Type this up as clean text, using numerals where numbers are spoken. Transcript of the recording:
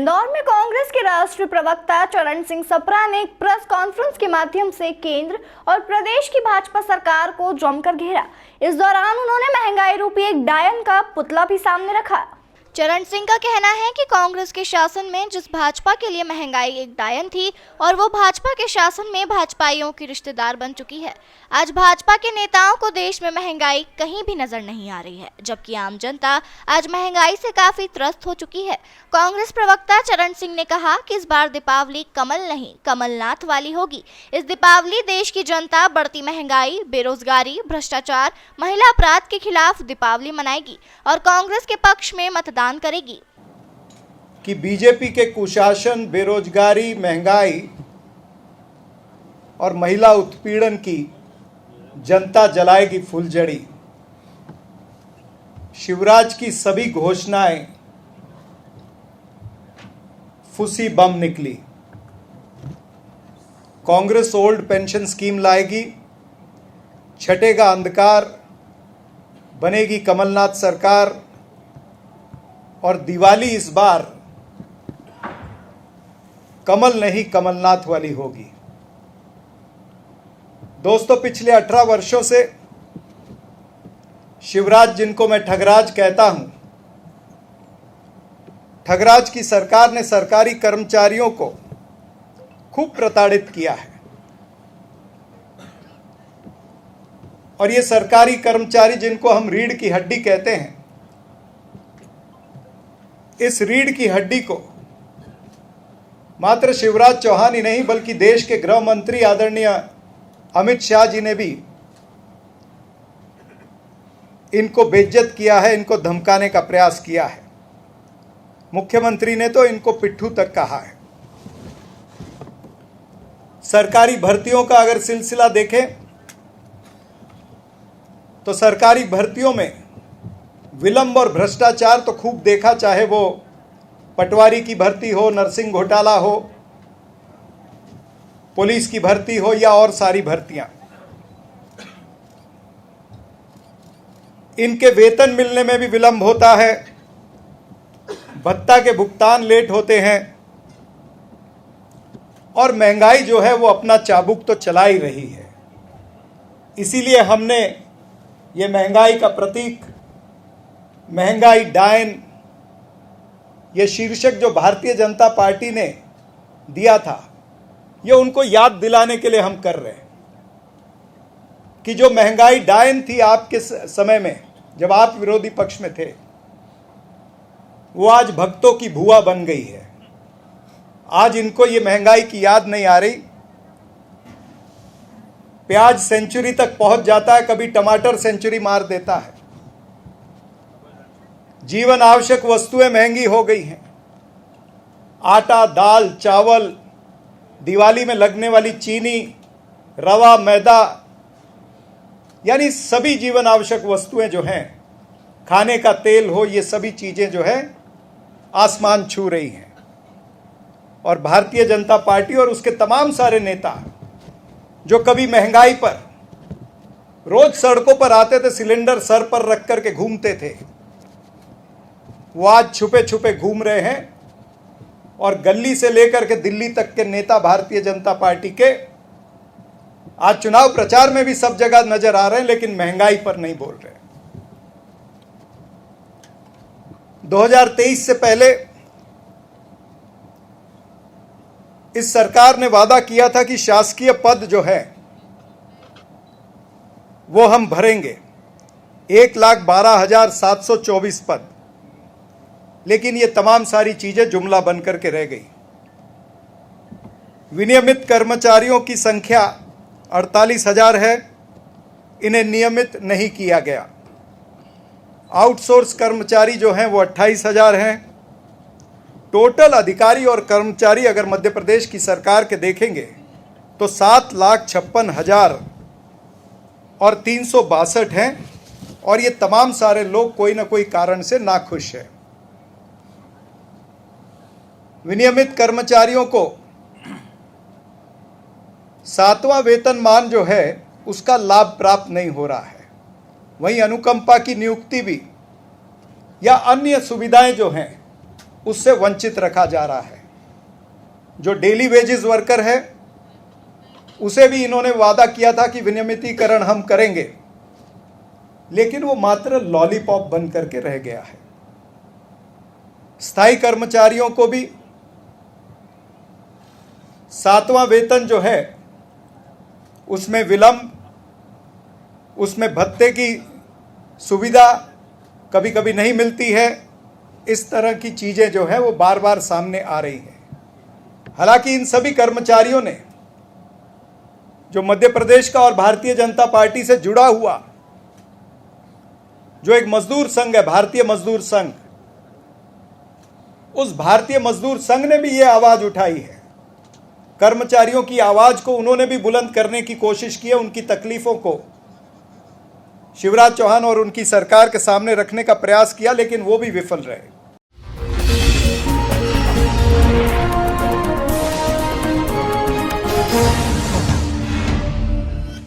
इंदौर में कांग्रेस के राष्ट्रीय प्रवक्ता चरण सिंह सप्रा ने एक प्रेस कॉन्फ्रेंस के माध्यम से केंद्र और प्रदेश की भाजपा सरकार को जमकर घेरा। इस दौरान उन्होंने महंगाई रूपी एक डायन का पुतला भी सामने रखा। चरण सिंह का कहना है कि कांग्रेस के शासन में जिस भाजपा के लिए महंगाई एक डायन थी और वो भाजपा के शासन में भाजपाइयों की रिश्तेदार बन चुकी है। आज भाजपा के नेताओं को देश में महंगाई कहीं भी नजर नहीं आ रही है, जबकि आम जनता आज महंगाई से काफी त्रस्त हो चुकी है। कांग्रेस प्रवक्ता चरण सिंह ने कहा कि इस बार दीपावली कमल नहीं कमलनाथ वाली होगी। इस दीपावली देश की जनता बढ़ती महंगाई, बेरोजगारी, भ्रष्टाचार, महिला अपराध के खिलाफ दीपावली मनाएगी और कांग्रेस के पक्ष में मतदान करेगी। कि बीजेपी के कुशासन, बेरोजगारी, महंगाई और महिला उत्पीड़न की जनता जलाएगी फुलझड़ी। शिवराज की सभी घोषणाएं फुसी बम निकली। कांग्रेस ओल्ड पेंशन स्कीम लाएगी, छटेगा अंधकार, बनेगी कमलनाथ सरकार और दिवाली इस बार कमल नहीं कमलनाथ वाली होगी। दोस्तों, पिछले 18 वर्षों से शिवराज, जिनको मैं ठगराज कहता हूं, ठगराज की सरकार ने सरकारी कर्मचारियों को खूब प्रताड़ित किया है। और ये सरकारी कर्मचारी, जिनको हम रीढ़ की हड्डी कहते हैं, इस रीढ़ की हड्डी को मात्र शिवराज चौहान ही नहीं बल्कि देश के गृह मंत्री आदरणीय अमित शाह जी ने भी इनको बेइज्जत किया है, इनको धमकाने का प्रयास किया है। मुख्यमंत्री ने तो इनको पिट्ठू तक कहा है। सरकारी भर्तियों का अगर सिलसिला देखें तो सरकारी भर्तियों में विलंब और भ्रष्टाचार तो खूब देखा, चाहे वो पटवारी की भर्ती हो, नर्सिंग घोटाला हो, पुलिस की भर्ती हो या और सारी भर्तियां। इनके वेतन मिलने में भी विलंब होता है, भत्ता के भुगतान लेट होते हैं और महंगाई जो है वो अपना चाबुक तो चला ही रही है। इसीलिए हमने ये महंगाई का प्रतीक, महंगाई डायन, ये शीर्षक जो भारतीय जनता पार्टी ने दिया था, ये उनको याद दिलाने के लिए हम कर रहे हैं कि जो महंगाई डायन थी आपके समय में, जब आप विरोधी पक्ष में थे, वो आज भक्तों की भुआ बन गई है। आज इनको ये महंगाई की याद नहीं आ रही। प्याज सेंचुरी तक पहुंच जाता है, कभी टमाटर सेंचुरी मार देता है। जीवन आवश्यक वस्तुएं महंगी हो गई हैं। आटा, दाल, चावल, दिवाली में लगने वाली चीनी, रवा, मैदा, यानी सभी जीवन आवश्यक वस्तुएं जो हैं, खाने का तेल हो, ये सभी चीजें जो है आसमान छू रही हैं। और भारतीय जनता पार्टी और उसके तमाम सारे नेता जो कभी महंगाई पर रोज सड़कों पर आते थे, सिलेंडर सर पर रख करके घूमते थे, वो आज छुपे छुपे घूम रहे हैं। और गली से लेकर के दिल्ली तक के नेता भारतीय जनता पार्टी के आज चुनाव प्रचार में भी सब जगह नजर आ रहे हैं, लेकिन महंगाई पर नहीं बोल रहे। 2023 से पहले इस सरकार ने वादा किया था कि शासकीय पद जो है वो हम भरेंगे, 1,12,724 पद। लेकिन ये तमाम सारी चीजें जुमला बनकर के रह गई। विनियमित कर्मचारियों की संख्या 48,000 है, इन्हें नियमित नहीं किया गया। आउटसोर्स कर्मचारी जो हैं वो 28,000 हैं। टोटल अधिकारी और कर्मचारी अगर मध्य प्रदेश की सरकार के देखेंगे तो 7,56,000 और 362 हैं। और ये तमाम सारे लोग कोई ना कोई कारण से नाखुश हैं। विनियमित कर्मचारियों को 7वां वेतनमान जो है उसका लाभ प्राप्त नहीं हो रहा है। वहीं अनुकंपा की नियुक्ति भी या अन्य सुविधाएं जो हैं उससे वंचित रखा जा रहा है। जो डेली वेजेस वर्कर है उसे भी इन्होंने वादा किया था कि विनियमितीकरण हम करेंगे, लेकिन वो मात्र लॉलीपॉप बन करके रह गया है। स्थायी कर्मचारियों को भी 7वां वेतन जो है उसमें विलंब, उसमें भत्ते की सुविधा कभी कभी नहीं मिलती है। इस तरह की चीजें जो है वो बार बार सामने आ रही हैं। हालांकि इन सभी कर्मचारियों ने, जो मध्य प्रदेश का और भारतीय जनता पार्टी से जुड़ा हुआ जो एक मजदूर संघ है, भारतीय मजदूर संघ, उस भारतीय मजदूर संघ ने भी ये आवाज उठाई है। कर्मचारियों की आवाज को उन्होंने भी बुलंद करने की कोशिश की है, उनकी तकलीफों को शिवराज चौहान और उनकी सरकार के सामने रखने का प्रयास किया, लेकिन वो भी विफल रहे।